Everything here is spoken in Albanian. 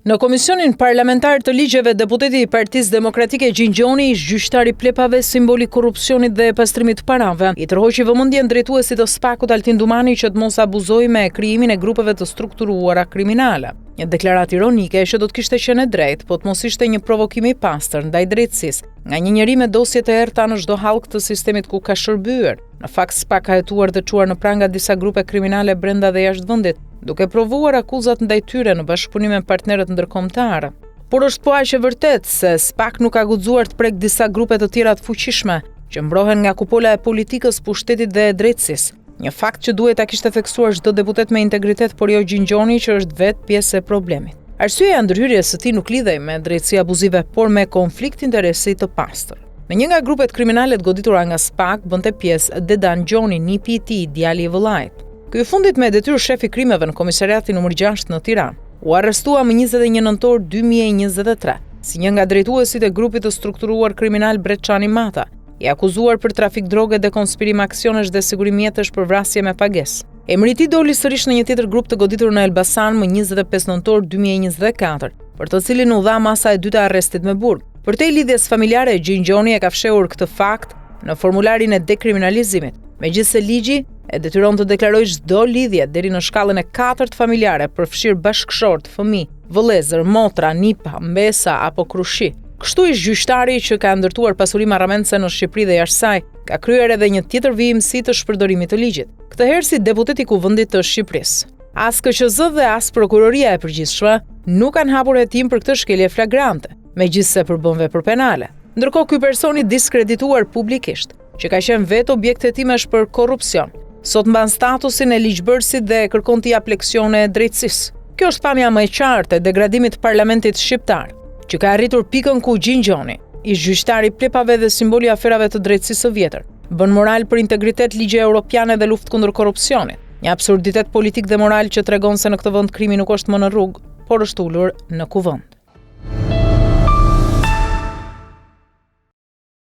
Në Komisionin Parlamentar të Ligjeve, deputeti i Partisë Demokratike Gjingjoni, ish gjyqtar i plepave, simboli korrupsionit dhe pastrimit të parave, i tërhoqi vëmendjen drejtuesit të SPAK-ut Altin Dumani që të mos abuzojë me krijimin e grupeve të strukturuara kriminale. Një deklaratë ironike që do të kishte qenë e drejtë, po të mos ishte një provokim i pastër ndaj drejtësisë nga një njeri me dosje të errta në çdo hallk të sistemit ku ka shërbyer. Në fakt, SPAK ka hetuar të çuar në pranga disa grupe kriminale brenda dhe jashtë vendit, duke provuar akuzat ndaj tyre në bashkëpunim me partnerët ndërkombëtar. Por është po aq e vërtetë se SPAK nuk ka guxuar të prek disa grupe të tjera të fuqishme që mbrohen nga kupola e politikës, pushtetit dhe drejtësisë. Një fakt që duhet ta kishte theksuar çdo deputet me integritet, por jo Gjingjoni që është vetë pjesë e problemit. Arsyeja e ndërhyrjes së tij nuk lidhej me drejtësi abuzive, por me konflikt interesi të pastër. Në një nga grupet kriminale të goditura nga SPAK bënte pjesë Dedan Gjoni, nipi i tij, djali i vëllait. Ky i fundit me detyrë shefi krimeve në komisariatin nr. 6 në Tiranë, u arrestua më 21 nëntor 2023 si një nga drejtuesit e grupit të strukturuar kriminal Breçani Mata, i akuzuar për trafik droge dhe konspirim aksionesh dhe sigurim mjetësh për vrasje me pagesë. Emri i tij doli sërish në një tjetër grup të goditur në Elbasan më 25 nëntor 2024, për të cilin u dha masa e dytë e arrestit me burg. Përtej lidhjes familjare, Gjingjoni e ka fshehur këtë fakt në formularin e dekriminalizimit, megjithse ligji e detyron të deklarojë çdo lidhje deri në shkallën e 4 familjare, përfshir bashkëshort, fëmijë, vëllezër, motra, nipa, mbesa apo krushi. Kështu ish gjyqtari që ka ndërtuar pasuri marramendse në Shqipëri dhe jashtë saj, ka kryer edhe një tjetër vijimësi të shpërdorimit të ligjit. Këtë herë si deputet i Kuvendit të Shqipërisë. As KQZ dhe as prokuroria e përgjithshme nuk kanë hapur hetim për këtë shkelje flagrante, megjithse përbën vepër penale. Ndërkohë ky person i diskredituar publikisht, që ka qenë vetë objekt hetimesh për korrupsion, sot mban statusin e ligjbërësit dhe kërkon t'i jap leksione drejtësisë. Kjo është pamja më e qartë e degradimit të parlamentit shqiptar, që ka arritur pikën ku Gjingjoni, ish gjyqtari i plepave dhe simboli i aferave të drejtësisë së vjetër, bën moral për integritet, ligje europiane dhe luftë kundër korrupsionit. Një absurditet politik dhe moral që tregon se në këtë vend krimi nuk është më në rrugë, por është ulur në kuvend.